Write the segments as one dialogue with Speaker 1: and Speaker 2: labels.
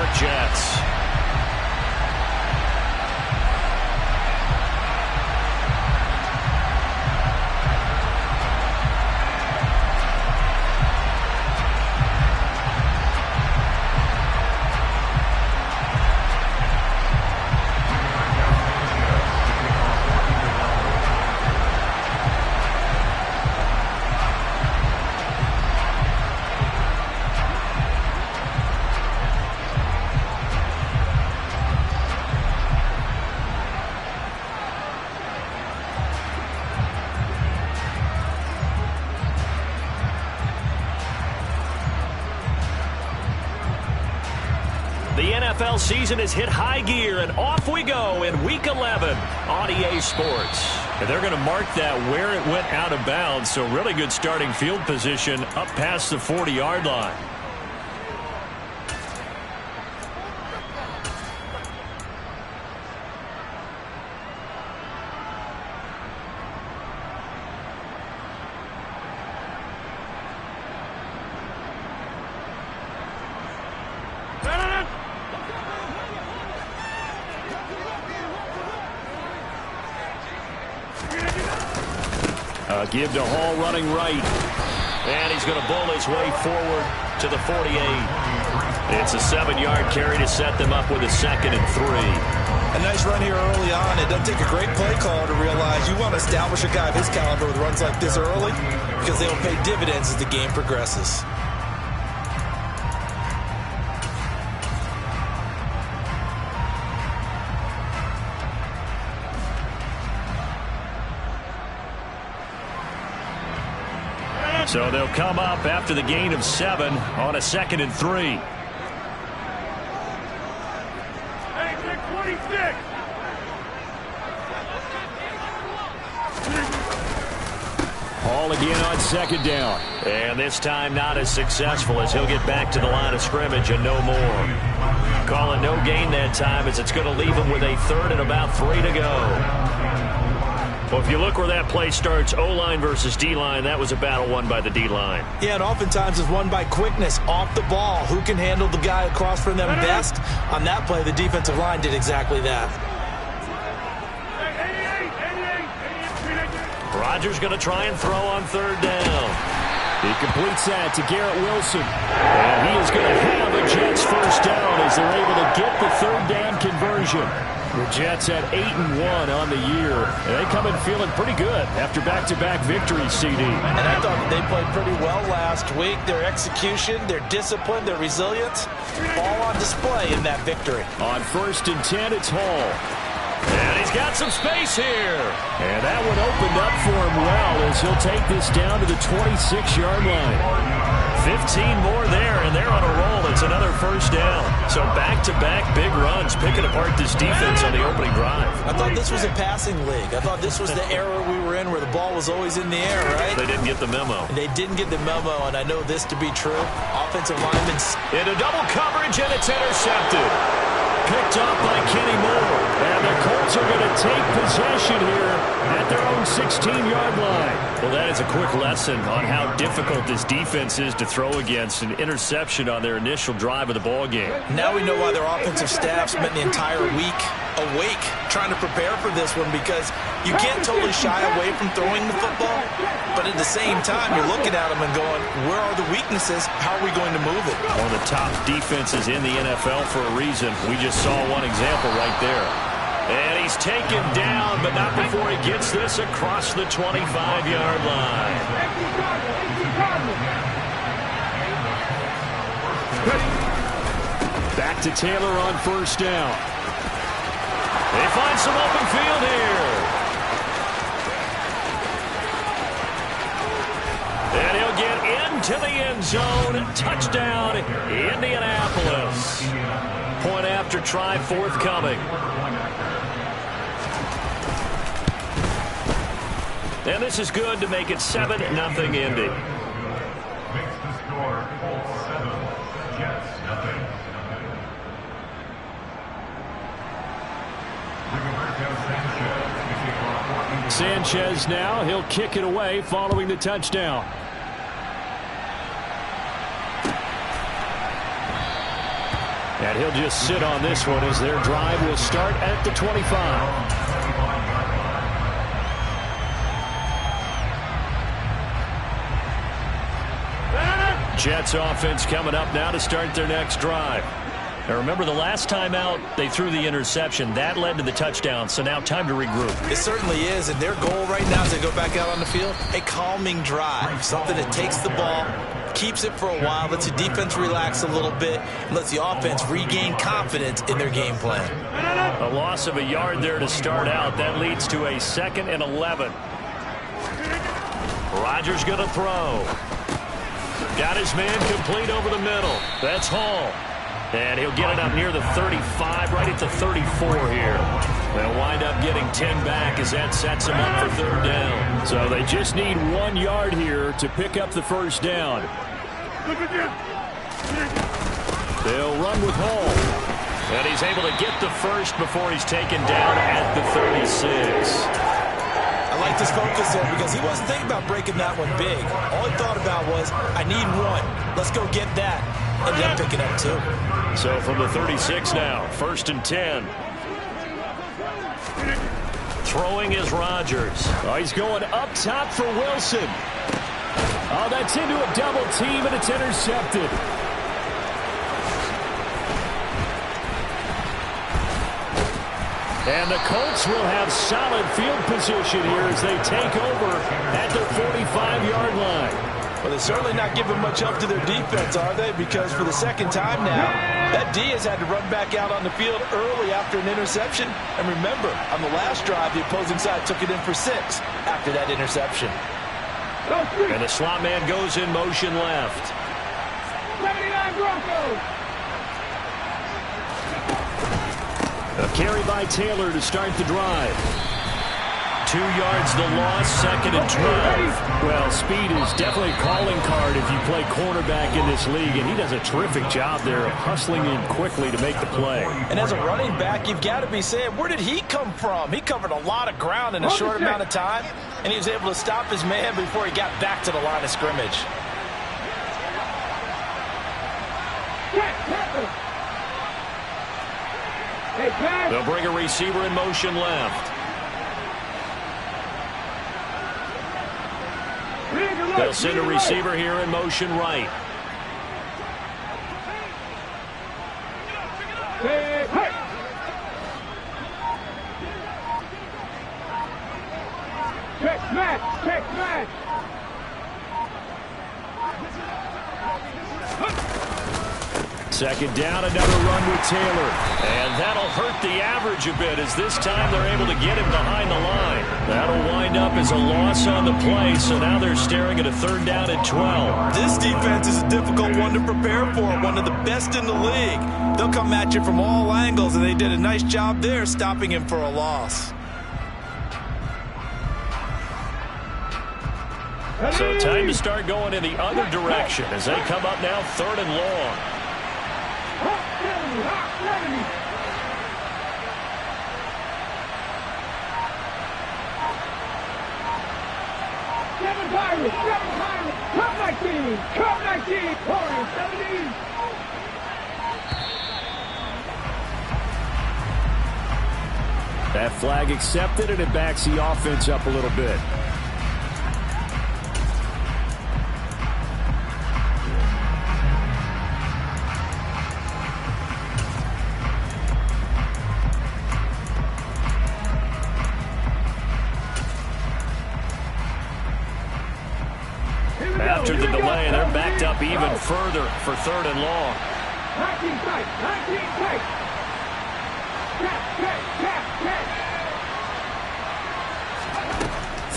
Speaker 1: York Jets. The NFL season has hit high gear, and off we go in Week 11 on EA Sports. And they're going to mark that where it went out of bounds, so really good starting field position up past the 40-yard line. Give to Hall running right. And he's going to bull his way forward to the 48. It's a 7-yard carry to set them up with a 2nd and 3.
Speaker 2: A nice run here early on. It doesn't take a great play caller to realize you want to establish a guy of his caliber with runs like this early because they will pay dividends as the game progresses.
Speaker 1: So they'll come up after the gain of 7 on a 2nd and 3.
Speaker 3: Hey, 26.
Speaker 1: Hall again on 2nd down. And this time not as successful as he'll get back to the line of scrimmage and no more. Call it no gain that time as it's going to leave him with a 3rd and about 3 to go. Well, if you look where that play starts, O-line versus D-line, that was a battle won by the D-line.
Speaker 2: Yeah, and oftentimes it's won by quickness off the ball. Who can handle the guy across from them best? On that play, the defensive line did exactly that.
Speaker 1: Rodgers going to try and throw on 3rd down. He completes that to Garrett Wilson. And he is going to have a Jets first down as they're able to get the 3rd down conversion. The Jets at 8-1 on the year. And they come in feeling pretty good after back-to-back victories, CD.
Speaker 2: And I thought that they played pretty well last week. Their execution, their discipline, their resilience, all on display in that victory.
Speaker 1: On 1st and 10, it's Hall. And he's got some space here. And that one opened up for him well as he'll take this down to the 26-yard line. 15 more there, and they're on a roll. It's another first down. So back-to-back big runs, picking apart this defense on the opening drive.
Speaker 2: I thought this was a passing league. I thought this was the era we were in where the ball was always in the air, right?
Speaker 1: They didn't get the memo.
Speaker 2: They didn't get the memo, and I know this to be true. Offensive linemen
Speaker 1: into double coverage, and it's intercepted. Picked up by Kenny Moore. And the Colts are going to take possession here at their own 16-yard line. Well, that is a quick lesson on how difficult this defense is to throw against. An interception on their initial drive of the ball game.
Speaker 2: Now we know why their offensive staff spent the entire week awake trying to prepare for this one, because you can't totally shy away from throwing the football, but at the same time you're looking at them and going, where are the weaknesses? How are we going to move it?
Speaker 1: One of the top defenses in the NFL for a reason. We just saw one example right there. And he's taken down, but not before he gets this across the 25-yard line. Back to Taylor on 1st down. They find some open field here. And he'll get into the end zone. Touchdown, Indianapolis. Point after try forthcoming. And this is good to make it 7-0 Indy.
Speaker 3: Makes the score Colts 7, Jets nothing.
Speaker 1: Sanchez now, he'll kick it away following the touchdown. And he'll just sit on this one as their drive will start at the 25. Jets offense coming up now to start their next drive. Now remember, the last time out, they threw the interception. That led to the touchdown, so now time to regroup.
Speaker 2: It certainly is, and their goal right now as they go back out on the field, a calming drive, something that takes the ball, keeps it for a while, lets the defense relax a little bit, and lets the offense regain confidence in their game plan.
Speaker 1: A loss of a yard there to start out. That leads to a 2nd and 11. Rodgers going to throw. Got his man complete over the middle. That's Hall. And he'll get it up near the 35, right at the 34 here. They'll wind up getting 10 back as that sets them up for 3rd down. So they just need 1 yard here to pick up the 1st down. They'll run with Hall. And he's able to get the 1st before he's taken down at the 36.
Speaker 2: I like this focus there because he wasn't thinking about breaking that one big. All he thought about was, I need 1. Let's go get that. Ended up picking up 2.
Speaker 1: So from the 36 now, 1st and 10. Throwing is Rodgers. Oh, he's going up top for Wilson. Oh, that's into a double team, and it's intercepted. And the Colts will have solid field position here as they take over at their 45-yard line.
Speaker 2: Well, they're certainly not giving much help to their defense, are they? Because for the 2nd time now, that D has had to run back out on the field early after an interception. And remember, on the last drive, the opposing side took it in for 6 after that interception.
Speaker 1: And the slot man goes in motion left.
Speaker 4: 79 Broncos.
Speaker 1: A carry by Taylor to start the drive. 2 yards the loss, 2nd and 12. Well, speed is definitely a calling card if you play cornerback in this league, and he does a terrific job there of hustling in quickly to make the play.
Speaker 2: And as a running back, you've got to be saying, where did he come from? He covered a lot of ground in a short amount of time, and he was able to stop his man before he got back to the line of scrimmage.
Speaker 1: They'll bring a receiver in motion left. They'll send a receiver here in motion right.
Speaker 4: Check match.
Speaker 1: 2nd down, another run with Taylor. And that'll hurt the average a bit as this time they're able to get him behind the line. That'll wind up as a loss on the play, so now they're staring at a 3rd down and 12.
Speaker 2: This defense is a difficult one to prepare for, one of the best in the league. They'll come at you from all angles, and they did a nice job there stopping him for a loss.
Speaker 1: So time to start going in the other direction as they come up now 3rd and long.
Speaker 4: Cup 19, pouring 17.
Speaker 1: That flag accepted, and it backs the offense up a little bit. After the delay, they're backed up even further for 3rd and long.
Speaker 4: 19 tight. Catch.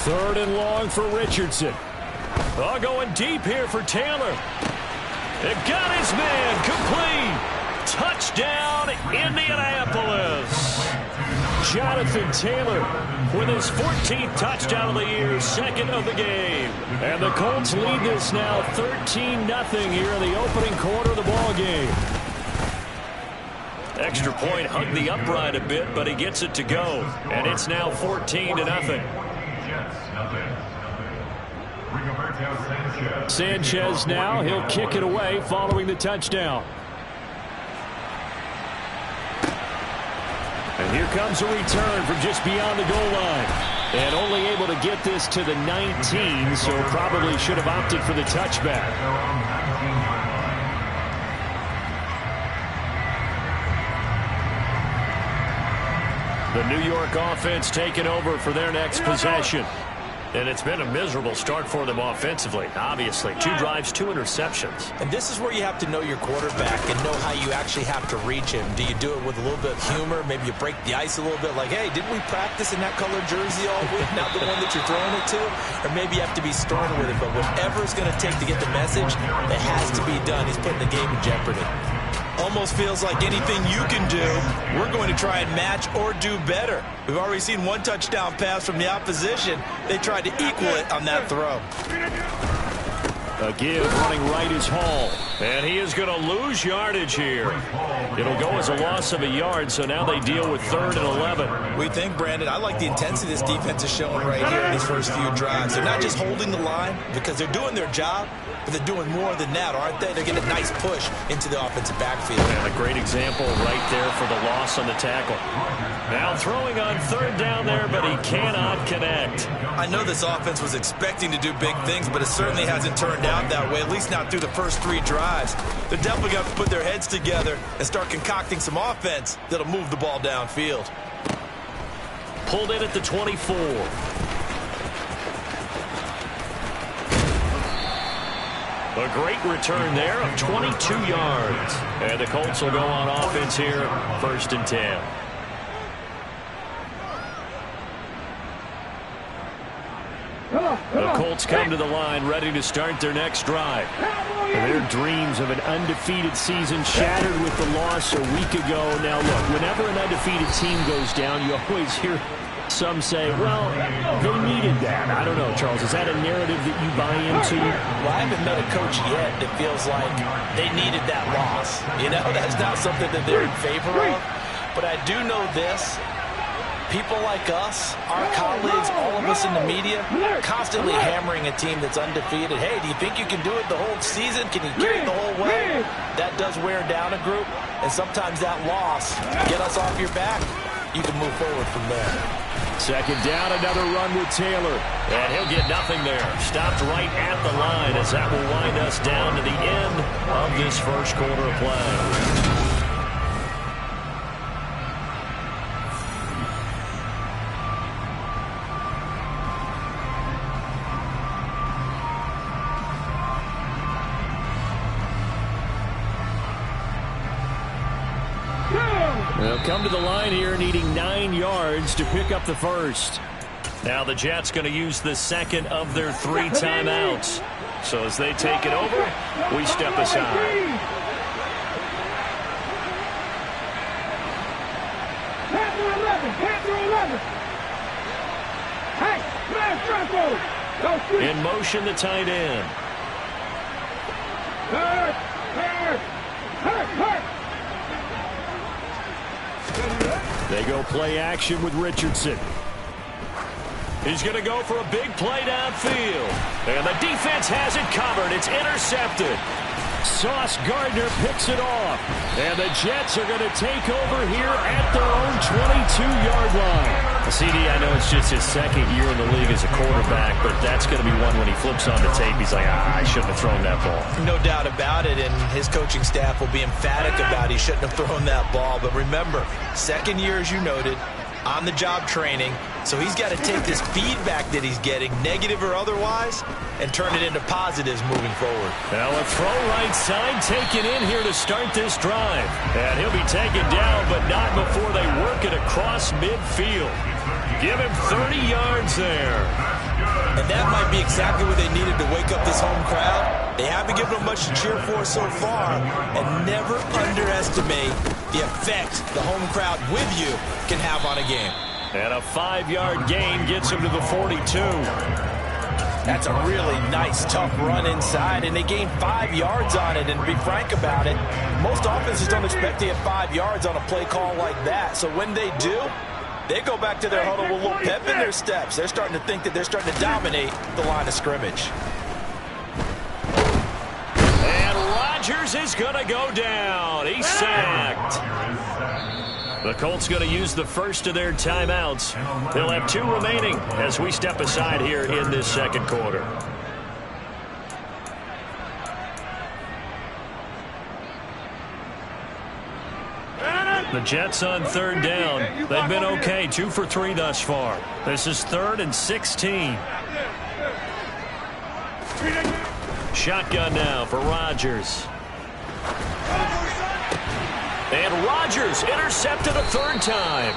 Speaker 1: 3rd and long for Richardson. Oh, going deep here for Taylor. It got his man complete. Touchdown, Indianapolis. Jonathan Taylor with his 14th touchdown of the year, 2nd of the game. And the Colts lead this now 13-0 here in the opening quarter of the ball game. Extra point hugged the upright a bit, but he gets it to go. And it's now 14-0. Sanchez now, he'll kick it away following the touchdown. And here comes a return from just beyond the goal line. And only able to get this to the 19, so probably should have opted for the touchback. The New York offense taking over for their next possession. And it's been a miserable start for them offensively. Obviously, 2 drives, 2 interceptions.
Speaker 2: And this is where you have to know your quarterback and know how you actually have to reach him. Do you do it with a little bit of humor? Maybe you break the ice a little bit like, hey, didn't we practice in that colored jersey all week? Not the one that you're throwing it to? Or maybe you have to be stern with it. But whatever it's going to take to get the message, it has to be done. He's putting the game in jeopardy. Almost feels like anything you can do, we're going to try and match or do better. We've already seen 1 touchdown pass from the opposition. They tried to equal it on that throw.
Speaker 1: A give running right is Hall. And he is going to lose yardage here. It'll go as a loss of a yard, so now they deal with 3rd and 11.
Speaker 2: We think, Brandon, I like the intensity this defense is showing right here in these first few drives. They're not just holding the line because they're doing their job, but they're doing more than that, aren't they? They're getting a nice push into the offensive backfield.
Speaker 1: And a great example right there for the loss on the tackle. Now throwing on 3rd down there, but he cannot connect.
Speaker 2: I know this offense was expecting to do big things, but it certainly hasn't turned out that way, at least not through the first 3 drives. They're definitely going to put their heads together and start concocting some offense that'll move the ball downfield.
Speaker 1: Pulled in at the 24. A great return there of 22 yards. And the Colts will go on offense here, 1st and 10. The Colts come to the line ready to start their next drive. Their dreams of an undefeated season shattered with the loss a week ago. Now look, whenever an undefeated team goes down, you always hear some say, well, they needed that. I don't know, Charles. Is that a narrative that you buy into?
Speaker 2: Well, I haven't met a coach yet that feels like they needed that loss. You know, that's not something that they're in favor of. But I do know this. People like us, our colleagues, all of us in the media, constantly hammering a team that's undefeated. Hey, do you think you can do it the whole season? Can you carry it the whole way? That does wear down a group. And sometimes that loss, get us off your back, you can move forward from there.
Speaker 1: 2nd down, another run with Taylor. And he'll get nothing there. Stopped right at the line as that will wind us down to the end of this first quarter of play. They'll come to the line here needing 9 yards to pick up the first. Now the Jets going to use the 2nd of their 3 timeouts. So as they take it over, we step aside. In motion, the tight end.
Speaker 4: Hurt!
Speaker 1: They go play action with Richardson. He's going to go for a big play downfield. And the defense has it covered. It's intercepted. Sauce Gardner picks it off. And the Jets are going to take over here at their own 22-yard line. CD, I know it's just his 2nd year in the league as a quarterback, but that's going to be one when he flips on the tape. He's like, I shouldn't have thrown that ball.
Speaker 2: No doubt about it, and his coaching staff will be emphatic about he shouldn't have thrown that ball. But remember, 2nd year, as you noted, on-the-job training. So he's got to take this feedback that he's getting, negative or otherwise, and turn it into positives moving forward.
Speaker 1: Now a throw right side taken in here to start this drive. And he'll be taken down, but not before they work it across midfield. Give him 30 yards there.
Speaker 2: And that might be exactly what they needed to wake up this home crowd. They haven't given them much to cheer for so far. And never underestimate the effect the home crowd with you can have on a game.
Speaker 1: And a 5-yard gain gets him to the 42.
Speaker 2: That's a really nice, tough run inside, and they gained 5 yards on it. And to be frank about it, most offenses don't expect to get 5 yards on a play call like that. So when they do, they go back to their huddle with a little pep in their steps. They're starting to think that they're starting to dominate the line of scrimmage.
Speaker 1: And Rodgers is going to go down. He's sacked. The Colts going to use the first of their timeouts. They'll have 2 remaining as we step aside here in this second quarter. The Jets on 3rd down. They've been okay, 2 for 3 thus far. This is 3rd and 16. Shotgun now for Rodgers. And Rodgers intercepted a 3rd time.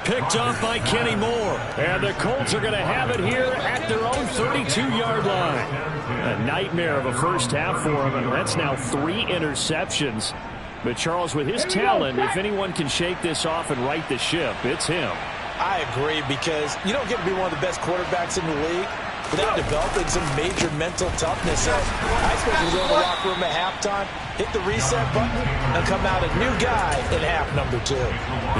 Speaker 1: Picked off by Kenny Moore. And the Colts are going to have it here at their own 32-yard line. A nightmare of a first half for him, and that's now 3 interceptions. But, Charles, with his talent, if anyone can shake this off and right the ship, it's him.
Speaker 2: I agree, because you don't get to be one of the best quarterbacks in the league without developing some major mental toughness. So I expect him to go in the locker room at halftime, hit the reset button, and come out a new guy in half number 2.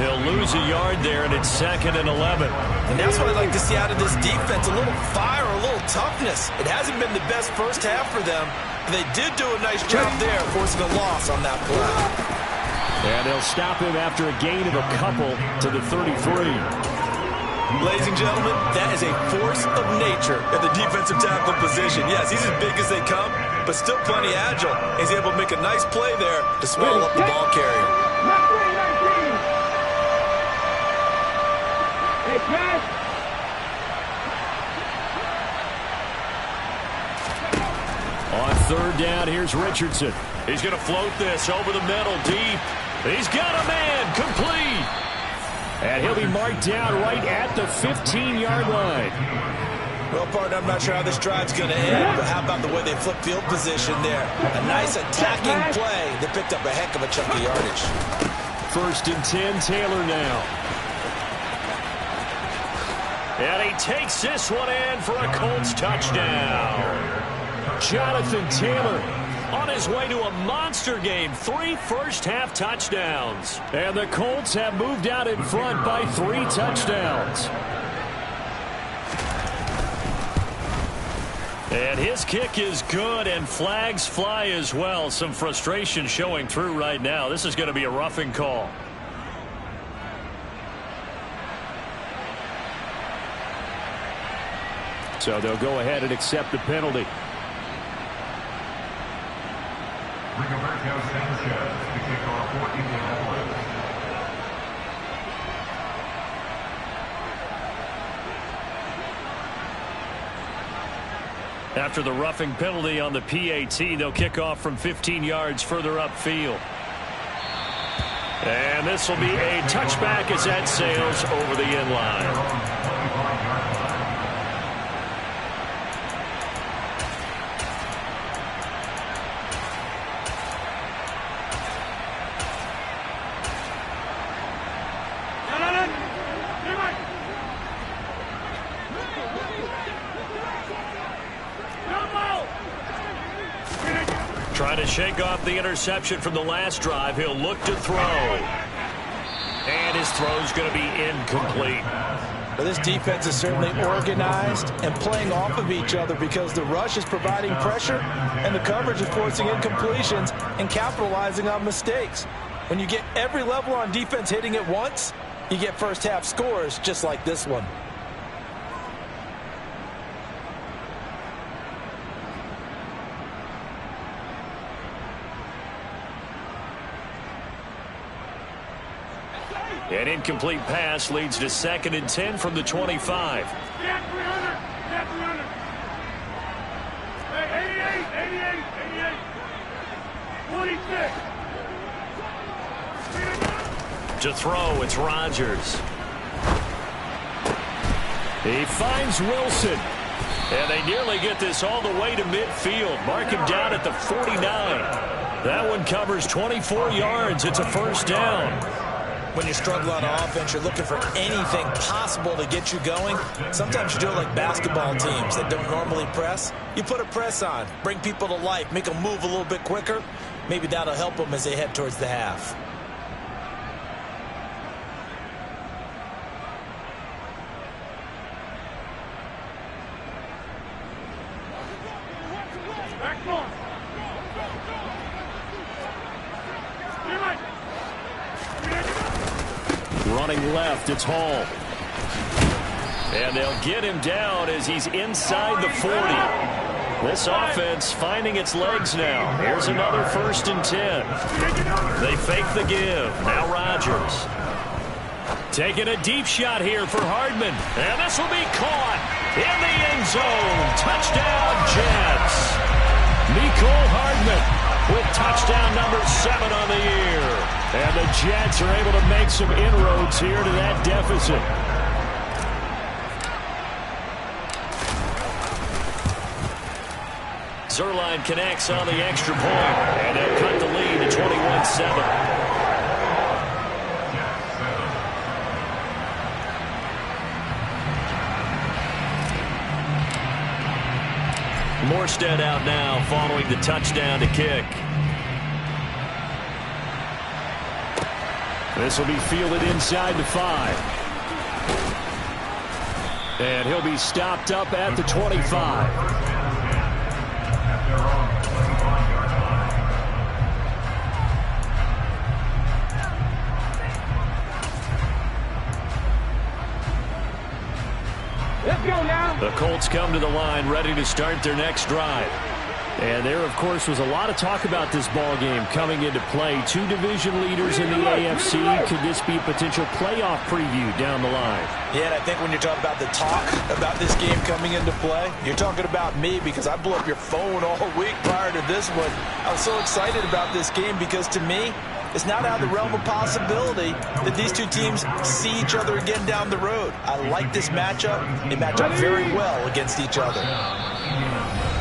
Speaker 1: He'll lose a yard there, and it's 2nd and 11.
Speaker 2: And that's what I'd like to see out of this defense, a little fire, a little toughness. It hasn't been the best first half for them. They did do a nice job there, forcing a loss on that play.
Speaker 1: And they'll stop him after a gain of a couple to the 33.
Speaker 2: Ladies and gentlemen, that is a force of nature at the defensive tackle position. Yes, he's as big as they come, but still plenty agile. He's able to make a nice play there to swallow up the ball carrier.
Speaker 4: Hey, pass.
Speaker 1: On 3rd down, here's Richardson. He's going to float this over the middle deep. He's got a man complete. And he'll be marked down right at the 15-yard line.
Speaker 2: Well, partner, I'm not sure how this drive's going to end, but how about the way they flip field position there? A nice attacking play that picked up a heck of a chunk of yardage.
Speaker 1: 1st and 10, Taylor now. And he takes this one in for a Colts touchdown. Jonathan Taylor on his way to a monster game. 3 first-half touchdowns. And the Colts have moved out in front by 3 touchdowns. And his kick is good, and flags fly as well. Some frustration showing through right now. This is going to be a roughing call. So they'll go ahead and accept the penalty.
Speaker 3: Rigoberto Sanchez to kick off for Indianapolis.
Speaker 1: After the roughing penalty on the PAT, they'll kick off from 15 yards further upfield. And this will be a touchback as that sails over the end line. Trying to shake off the interception from the last drive. He'll look to throw. And his throw's going to be incomplete.
Speaker 2: Well, this defense is certainly organized and playing off of each other because the rush is providing pressure and the coverage is forcing incompletions and capitalizing on mistakes. When you get every level on defense hitting at once, you get first half scores just like this one.
Speaker 1: An incomplete pass leads to 2nd and 10 from the 25.
Speaker 4: Get 300. Get 300. Hey, 88. 46.
Speaker 1: To throw, it's Rodgers. He finds Wilson. And they nearly get this all the way to midfield. Mark him down at the 49. That one covers 24 yards. It's a first down.
Speaker 2: When you struggle on offense, you're looking for anything possible to get you going. Sometimes you do it like basketball teams that don't normally press. You put a press on, bring people to life, make them move a little bit quicker. Maybe that'll help them as they head towards the half.
Speaker 1: Running left, it's Hall. And they'll get him down as he's inside the 40. This offense finding its legs now. Here's another 1st and 10. They fake the give. Now Rodgers. Taking a deep shot here for Hardman. And this will be caught in the end zone. Touchdown, Jets. Mecole Hardman with touchdown number 7 on the year. And the Jets are able to make some inroads here to that deficit. Zuerlein connects on the extra point, and they'll cut the lead to 21-7. Morstead out now following the touchdown to kick. This will be fielded inside the 5. And he'll be stopped up at the 25. The Colts come to the line ready to start their next drive. And there, of course, was a lot of talk about this ball game coming into play. 2 division leaders in the AFC. Could this be a potential playoff preview down the line?
Speaker 2: Yeah, and I think when you're talking about the talk about this game coming into play, you're talking about me because I blew up your phone all week prior to this one. I was so excited about this game because to me, it's not out of the realm of possibility that these two teams see each other again down the road. I like this matchup. They match up very well against each other.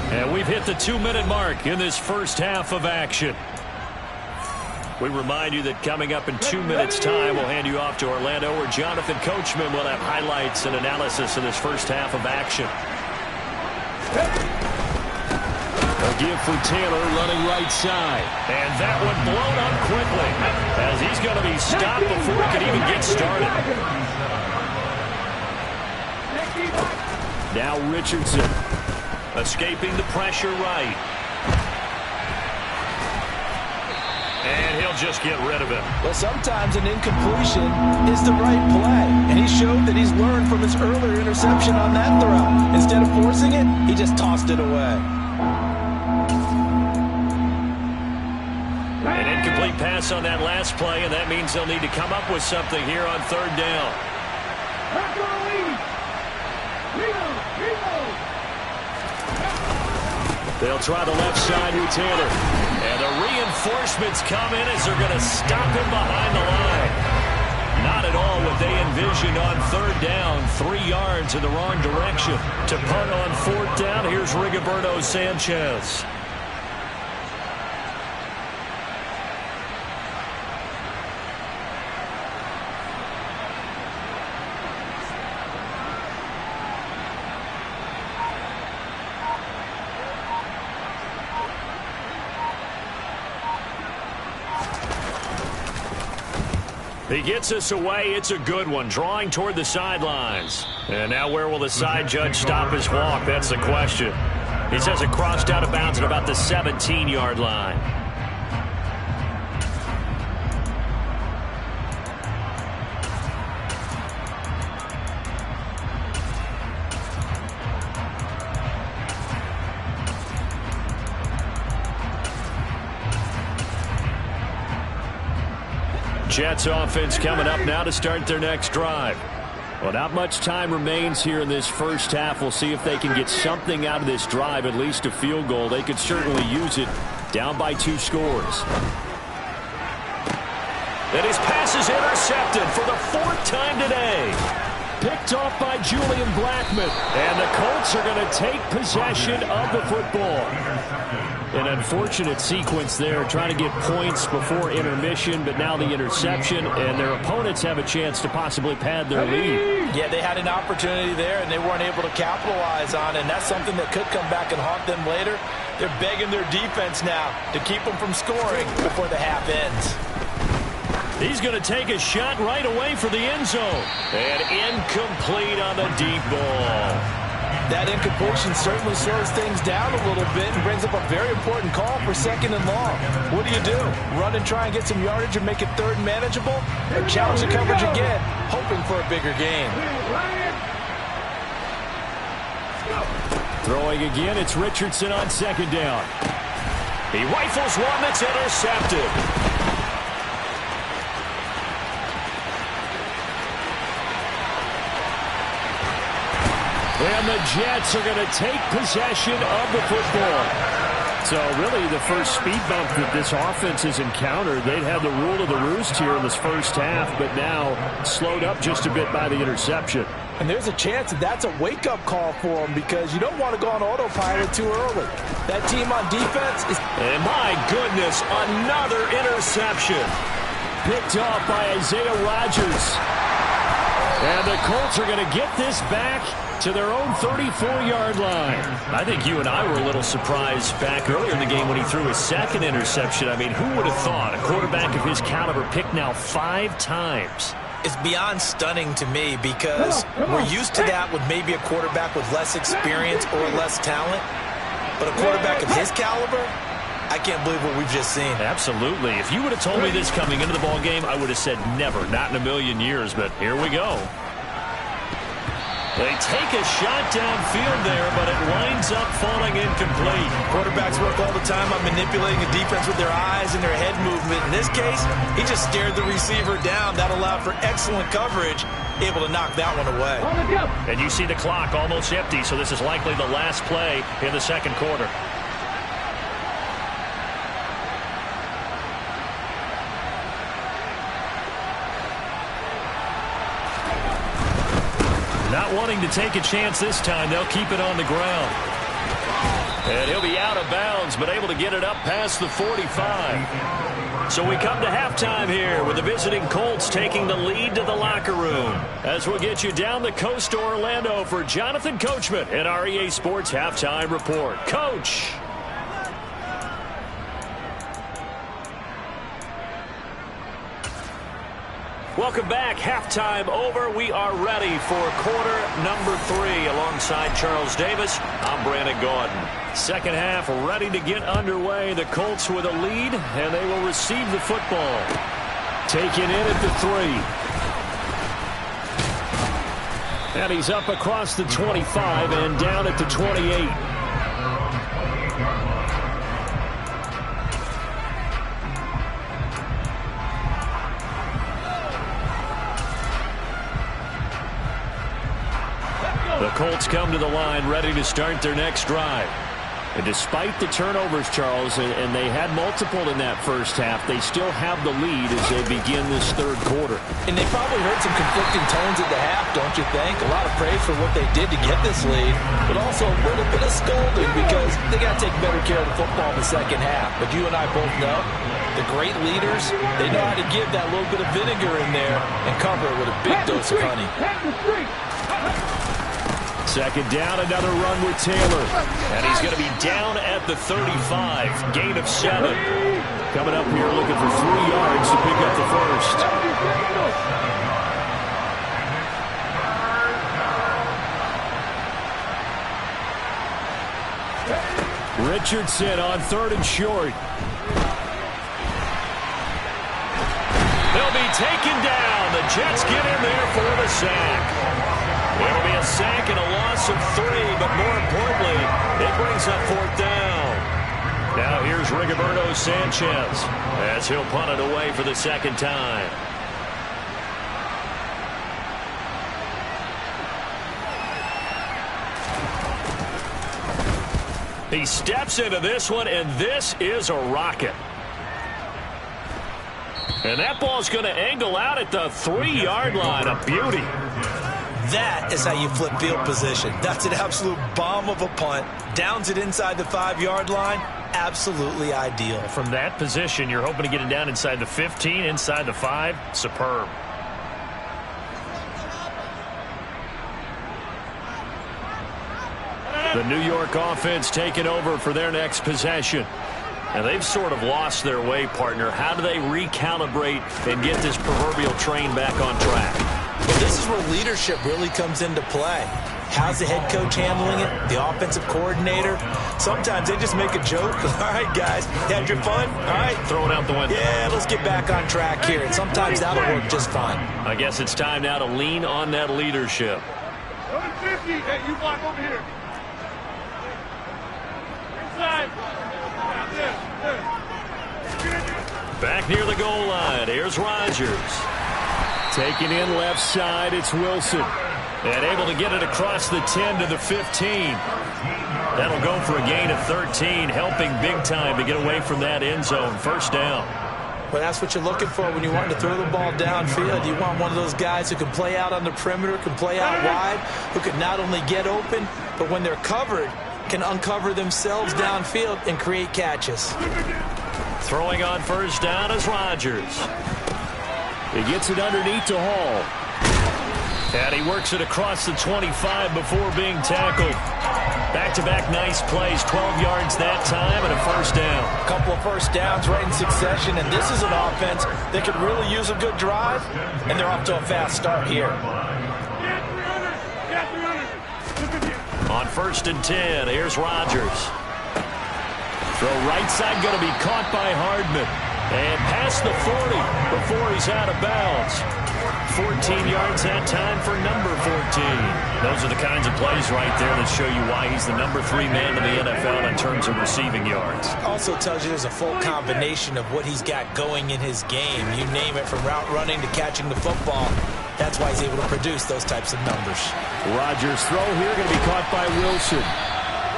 Speaker 1: And we've hit the 2-minute mark in this first half of action. We remind you that coming up in 2 minutes' time, we'll hand you off to Orlando, where Jonathan Coachman will have highlights and analysis of this first half of action. A give for Taylor running right side. And that one blown up quickly as he's going to be stopped before he can even get started. Now Richardson escaping the pressure right. And he'll just get rid of it.
Speaker 2: Well, sometimes an incompletion is the right play. And he showed that he's learned from his earlier interception on that throw. Instead of forcing it, he just tossed it away.
Speaker 1: An incomplete pass on that last play, and that means they'll need to come up with something here on 3rd down. They'll try the left side with Taylor. And the reinforcements come in as they're going to stop him behind the line. Not at all what they envisioned on 3rd down. 3 yards in the wrong direction. To punt on 4th down, here's Rigoberto Sanchez. He gets us away. It's a good one. Drawing toward the sidelines. And now where will the side judge stop his walk? That's the question. He says it crossed out of bounds at about the 17-yard line. Jets offense coming up now to start their next drive. Well, not much time remains here in this first half. We'll see if they can get something out of this drive, at least a field goal. They could certainly use it, down by 2 scores. And his pass is intercepted for the 4th time today. Picked off by Julian Blackmon. And the Colts are going to take possession of the football. An unfortunate sequence there, trying to get points before intermission, but now the interception, and their opponents have a chance to possibly pad their lead.
Speaker 2: Yeah, they had an opportunity there, and they weren't able to capitalize on it, and that's something that could come back and haunt them later. They're begging their defense now to keep them from scoring before the half ends.
Speaker 1: He's going to take a shot right away for the end zone. And incomplete on the deep ball.
Speaker 2: That incompletion certainly slows things down a little bit and brings up a very important call for 2nd and long. What do? Run and try and get some yardage and make it 3rd and manageable? Or challenge the coverage again, hoping for a bigger gain?
Speaker 1: Throwing again, it's Richardson on 2nd down. He rifles one that's intercepted. And the Jets are going to take possession of the football. So really the first speed bump that this offense has encountered, they'd had the rule of the roost here in this first half, but now slowed up just a bit by the interception.
Speaker 2: And there's a chance that that's a wake-up call for them because you don't want to go on autopilot too early. That team on defense is...
Speaker 1: And my goodness, another interception. Picked off by Isaiah Rodgers. And the Colts are going to get this back to their own 34-yard line. I think you and I were a little surprised back earlier in the game when he threw his 2nd interception. I mean, who would have thought a quarterback of his caliber picked now 5 times?
Speaker 2: It's beyond stunning to me because we're used to that with maybe a quarterback with less experience or less talent. But a quarterback of his caliber, I can't believe what we've just seen.
Speaker 1: Absolutely. If you would have told me this coming into the ball game, I would have said never, not in a million years. But here we go. They take a shot downfield there, but it winds up falling incomplete.
Speaker 2: Quarterbacks work all the time on manipulating the defense with their eyes and their head movement. In this case, he just stared the receiver down. That allowed for excellent coverage, able to knock that one away.
Speaker 1: And you see the clock almost empty, so this is likely the last play in the 2nd quarter. Not wanting to take a chance this time, they'll keep it on the ground. And he'll be out of bounds, but able to get it up past the 45. So we come to halftime here with the visiting Colts taking the lead to the locker room. As we'll get you down the coast to Orlando for Jonathan Coachman at our EA Sports Halftime Report. Coach! Welcome back. Halftime over. We are ready for quarter number 3 alongside Charles Davis. I'm Brandon Gaudin. 2nd half ready to get underway. The Colts with a lead, and they will receive the football. Taken in at the 3. And he's up across the 25 and down at the 28. The Colts come to the line ready to start their next drive. And despite the turnovers, Charles, and they had multiple in that first half, they still have the lead as they begin this 3rd quarter.
Speaker 2: And they probably heard some conflicting tones at the half, don't you think? A lot of praise for what they did to get this lead, but also a little bit of scolding because they got to take better care of the football in the 2nd half. But you and I both know the great leaders, they know how to give that little bit of vinegar in there and cover it with a big dose of honey.
Speaker 1: 2nd down, another run with Taylor. And he's going to be down at the 35. Gain of 7. Coming up here looking for 3 yards to pick up the first. Richardson on 3rd and short. They'll be taken down. The Jets get in there for the sack. It'll be a sack and a loss of 3, but more importantly, it brings up 4th down. Now here's Rigoberto Sanchez as he'll punt it away for the 2nd time. He steps into this one, and this is a rocket. And that ball's going to angle out at the 3-yard line. A beauty.
Speaker 2: That is how you flip field position. That's an absolute bomb of a punt. Downs it inside the 5-yard line. Absolutely ideal.
Speaker 1: From that position, you're hoping to get it down inside the 15, inside the 5. Superb. The New York offense taking over for their next possession. And they've sort of lost their way, partner. How do they recalibrate and get this proverbial train back on track?
Speaker 2: Well, this is where leadership really comes into play. How's the head coach handling it? The offensive coordinator? Sometimes they just make a joke. All right, guys, had your fun? All right.
Speaker 1: Throw it out the window.
Speaker 2: Yeah, let's get back on track here. And sometimes that'll work just fine.
Speaker 1: I guess it's time now to lean on that leadership.
Speaker 4: Number 50. Hey, you block over here. Inside.
Speaker 1: Back near the goal line, here's Rodgers. Taking in left side, it's Wilson. And able to get it across the 10 to the 15. That'll go for a gain of 13, helping big time to get away from that end zone. First down.
Speaker 2: Well, that's what you're looking for when you want to throw the ball downfield. You want one of those guys who can play out on the perimeter, can play out wide, who can not only get open, but when they're covered, can uncover themselves downfield and create catches.
Speaker 1: Throwing on first down is Rodgers. He gets it underneath to Hall. And he works it across the 25 before being tackled. Back-to-back nice plays, 12 yards that time and a first down.
Speaker 2: A couple of first downs right in succession, and this is an offense that could really use a good drive, and they're off to a fast start here.
Speaker 1: On first and 10, here's Rodgers. Throw right side going to be caught by Hardman. And past the 40 before he's out of bounds. 14 yards that time for number 14. Those are the kinds of plays right there that show you why he's the number 3 man in the NFL in terms of receiving yards.
Speaker 2: Also tells you there's a full combination of what he's got going in his game. You name it, from route running to catching the football. That's why he's able to produce those types of numbers.
Speaker 1: Rodgers' throw here going to be caught by Wilson.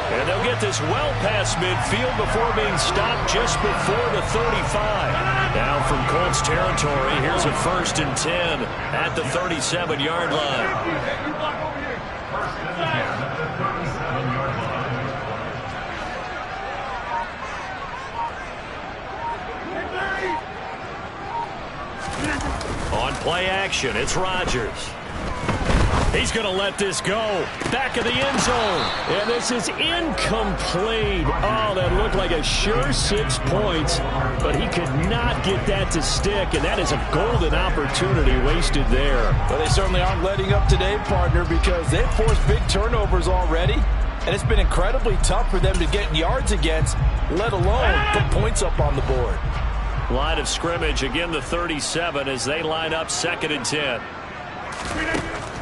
Speaker 1: And they'll get this well past midfield before being stopped just before the 35. Now from Colts territory, here's a first and 10 at the 37-yard line. On play action, it's Rodgers. He's going to let this go. Back of the end zone. And this is incomplete. Oh, that looked like a sure 6 points. But he could not get that to stick. And that is a golden opportunity wasted there.
Speaker 2: Well, they certainly aren't letting up today, partner, because they've forced big turnovers already. And it's been incredibly tough for them to get yards against, let alone put points up on the board.
Speaker 1: Line of scrimmage, again the 37 as they line up second and 10.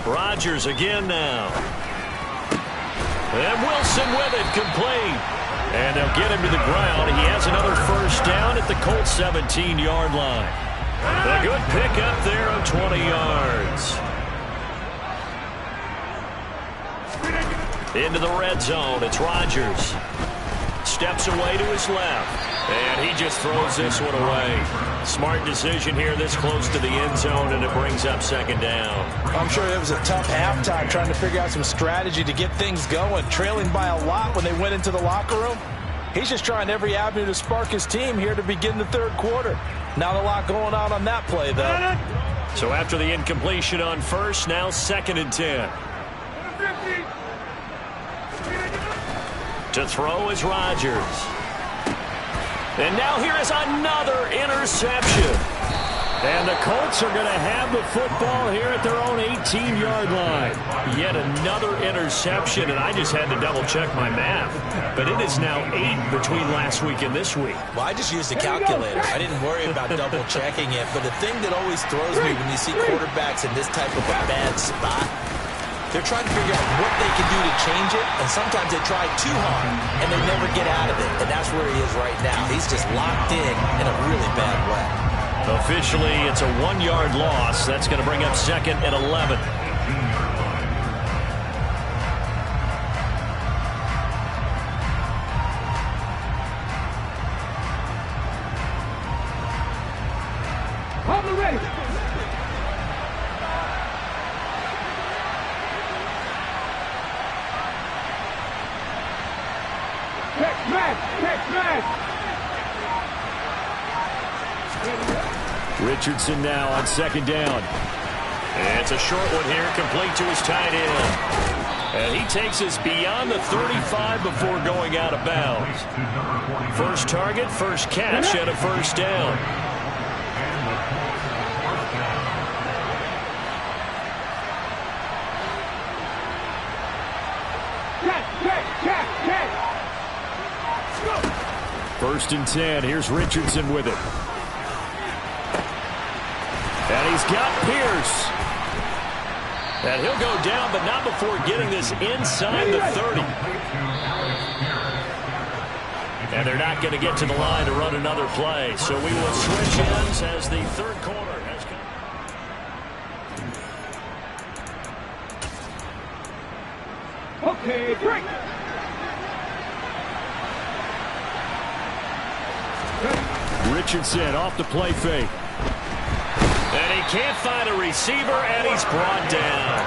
Speaker 1: Rodgers again now. And Wilson with it, complete. And they'll get him to the ground. He has another first down at the Colts 17-yard line. A good pickup there of 20 yards. Into the red zone, it's Rodgers. Steps away to his left. And he just throws this one away. Smart decision here this close to the end zone, and it brings up second down.
Speaker 2: I'm sure it was a tough halftime trying to figure out some strategy to get things going, trailing by a lot when they went into the locker room. He's just trying every avenue to spark his team here to begin the third quarter. Not a lot going on that play, though.
Speaker 1: So after the incompletion on first, now second and 10. To throw is Rodgers. And now here is another interception. And the Colts are going to have the football here at their own 18-yard line. Yet another interception, and I just had to double-check my math. But it is now 8 between last week and this week.
Speaker 2: Well, I just used a calculator. I didn't worry about double-checking it. But the thing that always throws me when you see quarterbacks in this type of a bad spot, they're trying to figure out what they can do to change it, and sometimes they try too hard, and they never get out of it. And that's where he is right now. He's just locked in a really bad way.
Speaker 1: Officially, it's a 1-yard loss. That's going to bring up second and 11.
Speaker 4: Hold the ready. Catch smash.
Speaker 1: Richardson now on second down. And it's a short one here, complete to his tight end. And he takes us beyond the 35 before going out of bounds. First target, first catch, and a first down. First and 10. Here's Richardson with it. And he's got Pierce. And he'll go down, but not before getting this inside the 30. And they're not going to get to the line to run another play. So we will switch ends as the third quarter has come.
Speaker 4: Okay, break.
Speaker 1: Richardson off the play fake. And he can't find a receiver, and he's brought down.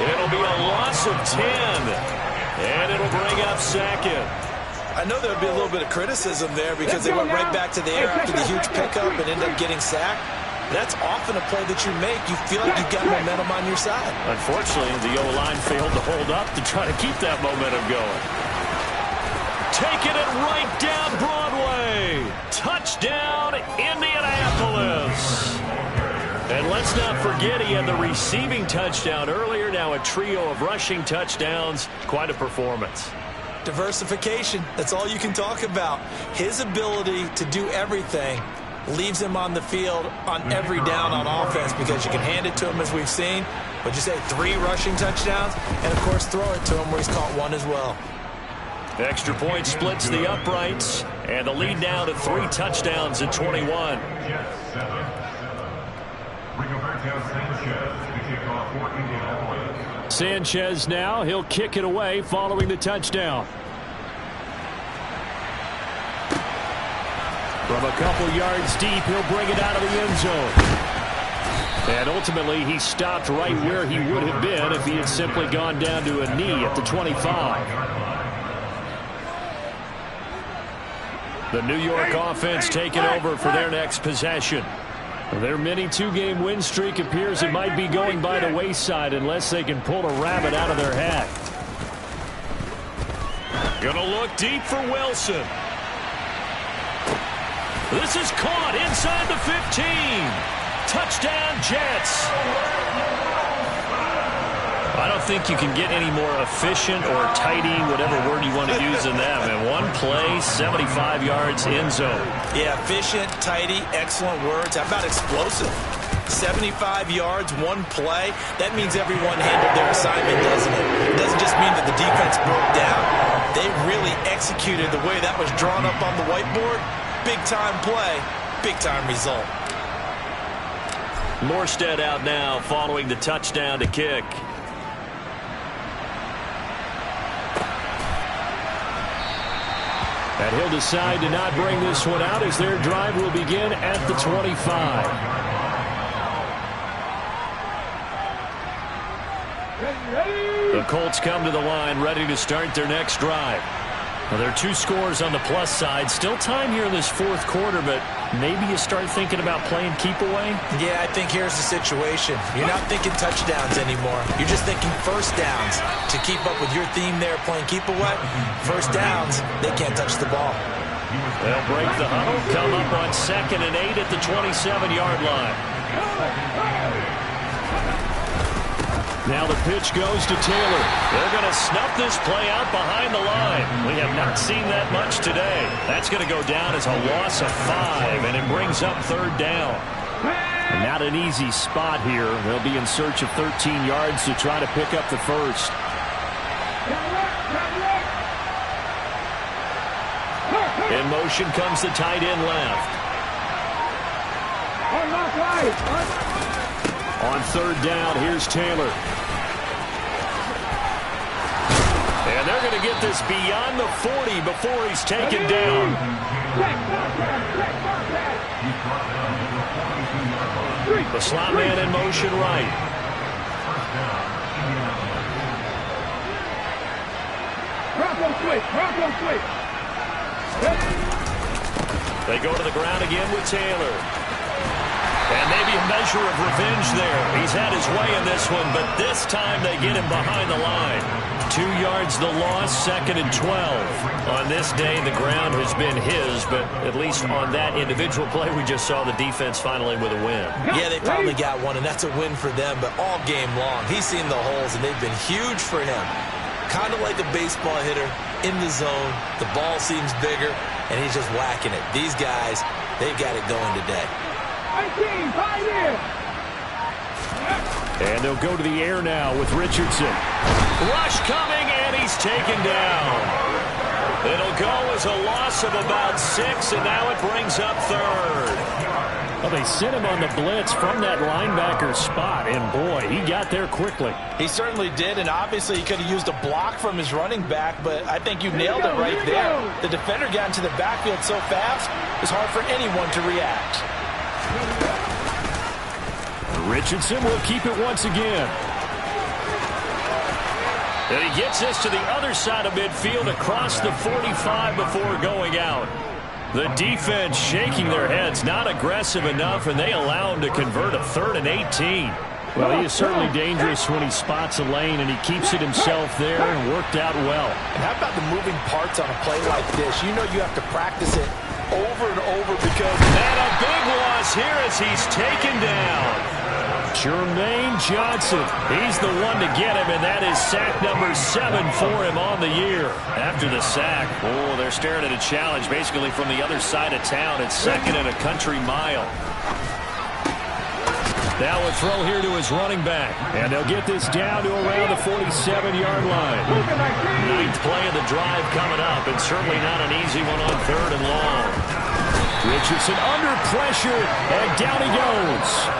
Speaker 1: It'll be a loss of 10. And it'll bring up second.
Speaker 2: I know there would be a little bit of criticism there because they went right back to the air after the huge pickup and ended up getting sacked. That's often a play that you make. You feel like you've got momentum on your side.
Speaker 1: Unfortunately, the O-line failed to hold up to try to keep that momentum going. Taking it right down Broadway. Touchdown, Indianapolis. And let's not forget he had the receiving touchdown earlier. Now a trio of rushing touchdowns. Quite a performance.
Speaker 2: Diversification, that's all you can talk about. His ability to do everything leaves him on the field on every down on offense because you can hand it to him as we've seen. Would you say 3 rushing touchdowns? And, of course, throw it to him where he's caught 1 as well.
Speaker 1: Extra point splits the uprights, and the lead now to 3 touchdowns at 21.
Speaker 3: Jets 7. Rigoberto Sanchez to kick off for Indianapolis.
Speaker 1: Sanchez now, he'll kick it away following the touchdown. From a couple yards deep, he'll bring it out of the end zone. And ultimately, he stopped right where he would have been if he had simply gone down to a knee at the 25. The New York offense taking over for their next possession. Their mini 2-game win streak appears it might be going by the wayside unless they can pull a rabbit out of their hat. Gonna look deep for Wilson. This is caught inside the 15. Touchdown, Jets. I don't think you can get any more efficient or tidy, whatever word you want to use in that. And 1 play, 75 yards, end zone.
Speaker 2: Yeah, efficient, tidy, excellent words. How about explosive? 75 yards, 1 play. That means everyone handled their assignment, doesn't it? It doesn't just mean that the defense broke down. They really executed the way that was drawn up on the whiteboard. Big-time play, big-time result.
Speaker 1: Morstead out now following the touchdown to kick. And he'll decide to not bring this one out as their drive will begin at the 25. The Colts come to the line ready to start their next drive. Well, there are 2 scores on the plus side. Still time here in this 4th quarter, but maybe you start thinking about playing keep away?
Speaker 2: Yeah, I think here's the situation. You're not thinking touchdowns anymore. You're just thinking first downs. To keep up with your theme there, playing keep away, first downs, they can't touch the ball.
Speaker 1: They'll break the huddle, come up on 2nd and 8 at the 27-yard line. Now the pitch goes to Taylor. They're going to snuff this play out behind the line. We have not seen that much today. That's going to go down as a loss of 5, and it brings up 3rd down. And not an easy spot here. They'll be in search of 13 yards to try to pick up the first. In motion comes the tight end left. On 3rd down, here's Taylor. And they're going to get this beyond the 40 before he's taken down. The slot man in motion right. They go to the ground again with Taylor. And maybe a measure of revenge there. He's had his way in this one, but this time they get him behind the line. 2 yards the loss, 2nd and 12. On this day, the ground has been his, but at least on that individual play, we just saw the defense finally with a win.
Speaker 2: Yeah, they finally got one, and that's a win for them, but all game long, he's seen the holes, and they've been huge for him. Kind of like a baseball hitter. in the zone. The ball seems bigger, and he's just whacking it. These guys, they've got it going today.
Speaker 4: 18, right here.
Speaker 1: And they'll go to the air now with Richardson. Rush coming, and he's taken down. It'll go as a loss of about 6, and now it brings up third. Well, they sent him on the blitz from that linebacker spot, and boy, he got there quickly.
Speaker 2: He certainly did, and obviously he could have used a block from his running back, but I think you nailed it right there. The defender got into the backfield so fast, it's hard for anyone to react.
Speaker 1: Richardson will keep it once again. And he gets this to the other side of midfield across the 45 before going out. The defense shaking their heads, not aggressive enough, and they allow him to convert a 3rd and 18. Well, he is certainly dangerous when he spots a lane, and he keeps it himself there and worked out well.
Speaker 2: And how about the moving parts on a play like this? You know you have to practice it over and over because...
Speaker 1: And a big loss here as he's taken down. Jermaine Johnson, he's the one to get him, and that is sack number 7 for him on the year. After the sack, oh, they're staring at a challenge basically from the other side of town. It's 2nd and a country mile. Now a throw here to his running back, and they'll get this down to around the 47-yard line. 9th play of the drive coming up, and certainly not an easy one on 3rd and long. Richardson under pressure, and down he goes.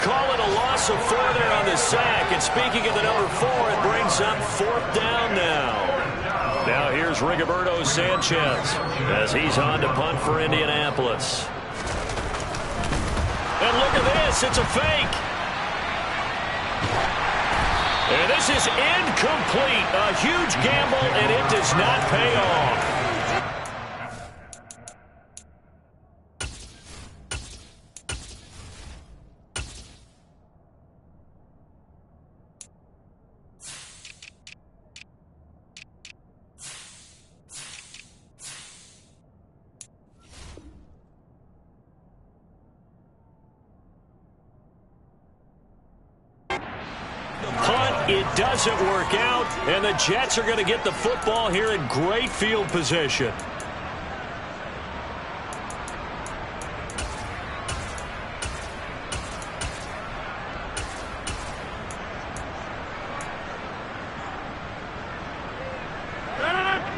Speaker 1: Call it a loss of 4 there on the sack. And speaking of the number 4, it brings up 4th down now. Now here's Rigoberto Sanchez as he's on to punt for Indianapolis. And look at this. It's a fake. And this is incomplete. A huge gamble, and it does not pay off. It doesn't work out, and the Jets are going to get the football here in great field position.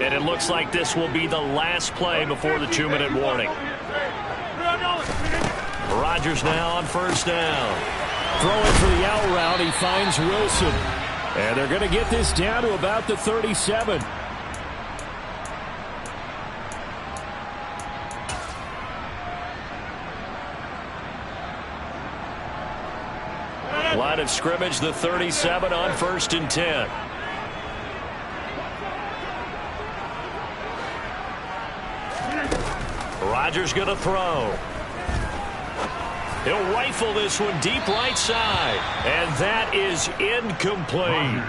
Speaker 1: And it looks like this will be the last play before the 2-minute warning. Rodgers now on 1st down. Throwing for the out route, he finds Wilson. And they're going to get this down to about the 37. Line of scrimmage, the 37 on 1st and 10. Rodgers going to throw. He'll rifle this one deep right side. And that is incomplete.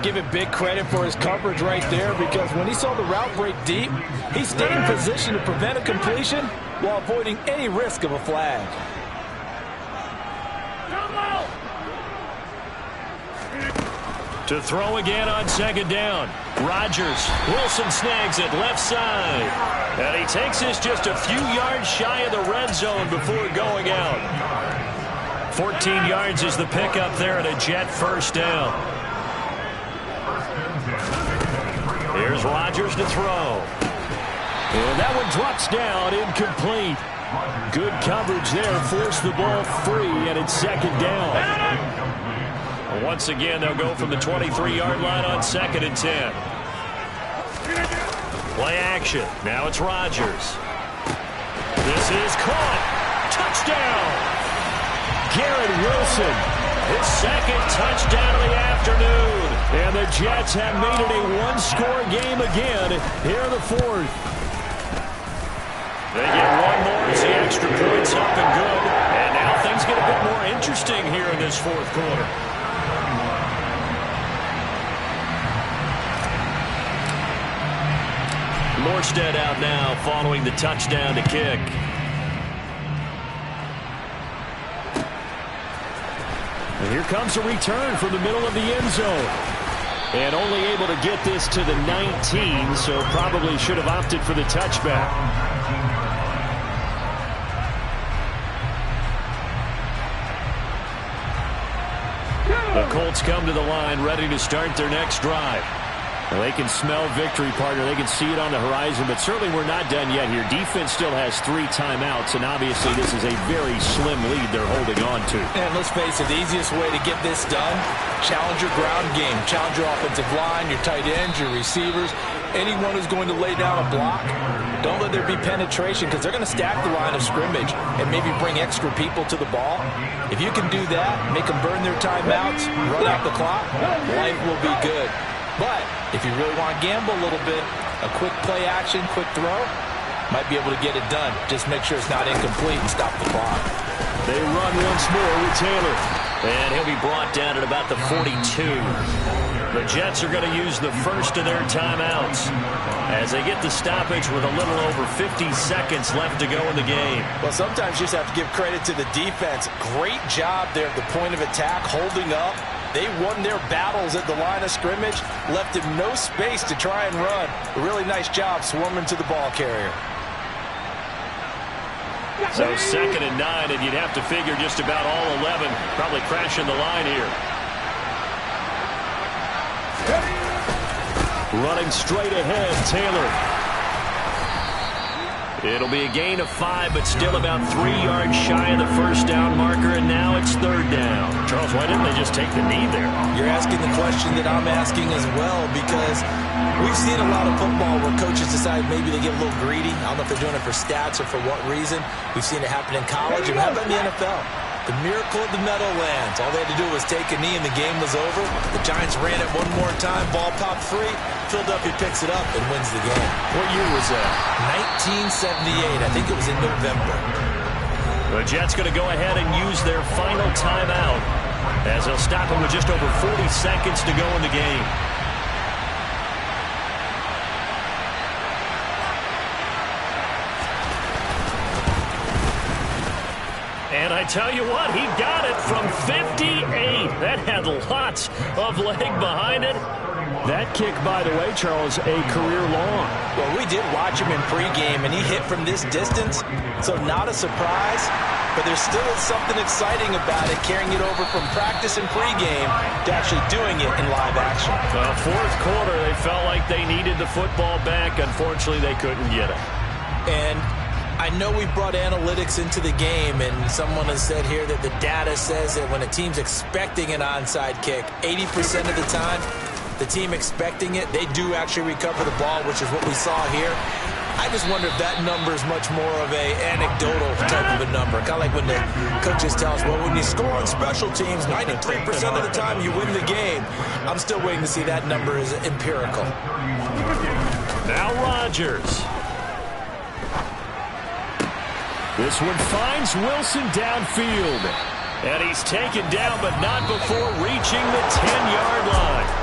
Speaker 2: Give him big credit for his coverage right there, because when he saw the route break deep, he stayed in position to prevent a completion while avoiding any risk of a flag.
Speaker 1: To throw again on 2nd down. Rodgers. Wilson snags it left side. And he takes this just a few yards shy of the red zone before going out. 14 yards is the pickup there at a Jet 1st down. Here's Rodgers to throw. And that one drops down, incomplete. Good coverage there, forced the ball free, and it's 2nd down. Once again, they'll go from the 23-yard line on 2nd and 10. Play action. Now it's Rodgers. This is caught. Touchdown. Garrett Wilson. His 2nd touchdown of the afternoon. And the Jets have made it a one-score game again here in the 4th. They get one more as the extra point's up and good. And now things get a bit more interesting here in this 4th quarter. Morstead out now following the touchdown to kick. And here comes a return from the middle of the end zone. And only able to get this to the 19, so probably should have opted for the touchback. The Colts come to the line ready to start their next drive. Well, they can smell victory, partner. They can see it on the horizon, but certainly we're not done yet here. Defense still has 3 timeouts, and obviously this is a very slim lead they're holding on to.
Speaker 2: And let's face it, the easiest way to get this done, challenge your ground game. Challenge your offensive line, your tight ends, your receivers, anyone who's going to lay down a block. Don't let there be penetration because they're going to stack the line of scrimmage and maybe bring extra people to the ball. If you can do that, make them burn their timeouts, run out the clock, life will be good. But if you really want to gamble a little bit, a quick play action, quick throw, might be able to get it done. Just make sure it's not incomplete and stop the clock.
Speaker 1: They run once more with Taylor. And he'll be brought down at about the 42. The Jets are going to use the first of their timeouts as they get the stoppage with a little over 50 seconds left to go in the game.
Speaker 2: Well, sometimes you just have to give credit to the defense. Great job there at the point of attack, holding up. They won their battles at the line of scrimmage, left him no space to try and run. A really nice job swarming to the ball carrier.
Speaker 1: So 2nd and 9, and you'd have to figure just about all 11 probably crashing the line here. Running straight ahead, Taylor. It'll be a gain of 5, but still about 3 yards shy of the first down marker, and now it's 3rd down. Charles, why didn't they just take the knee there?
Speaker 2: You're asking the question that I'm asking as well, because we've seen a lot of football where coaches decide maybe they get a little greedy. I don't know if they're doing it for stats or for what reason. We've seen it happen in college, and how about in the NFL? The miracle of the Meadowlands. All they had to do was take a knee and the game was over. The Giants ran it one more time. Ball popped free. Philadelphia picks it up and wins the game.
Speaker 1: What year was that?
Speaker 2: 1978. I think it was in November.
Speaker 1: The Jets going to go ahead and use their final timeout as they'll stop it with just over 40 seconds to go in the game. And I tell you what, he got it from 58. That had lots of leg behind it. That kick, by the way, Charles, a career long.
Speaker 2: Well, we did watch him in pregame, and he hit from this distance, so not a surprise. But there still is something exciting about it, carrying it over from practice and pregame to actually doing it in live action.
Speaker 1: Well, 4th quarter, they felt like they needed the football back. Unfortunately, they couldn't get it.
Speaker 2: And I know we brought analytics into the game, and someone has said here that the data says that when a team's expecting an onside kick, 80% of the time, the team expecting it, they do actually recover the ball, which is what we saw here. I just wonder if that number is much more of a anecdotal type of a number. Kind of like when the coaches tell us, well, when you score on special teams, 93% of the time you win the game. I'm still waiting to see that number is empirical.
Speaker 1: Now Rodgers. This one finds Wilson downfield. And he's taken down, but not before reaching the 10-yard line.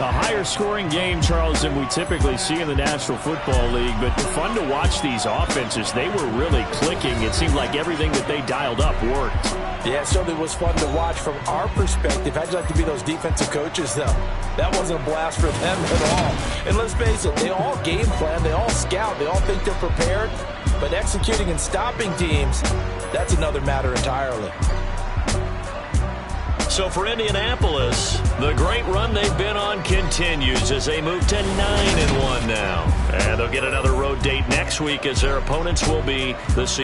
Speaker 1: A higher-scoring game, Charles, than we typically see in the National Football League, but fun to watch these offenses. They were really clicking. It seemed like everything that they dialed up worked.
Speaker 2: Yeah, it certainly was fun to watch from our perspective. How'd you like to be those defensive coaches, though? That wasn't a blast for them at all. And let's face it, they all game plan, they all scout, they all think they're prepared. But executing and stopping teams, that's another matter entirely.
Speaker 1: So for Indianapolis, the great run they've been on continues as they move to 9-1 now. And they'll get another road date next week as their opponents will be the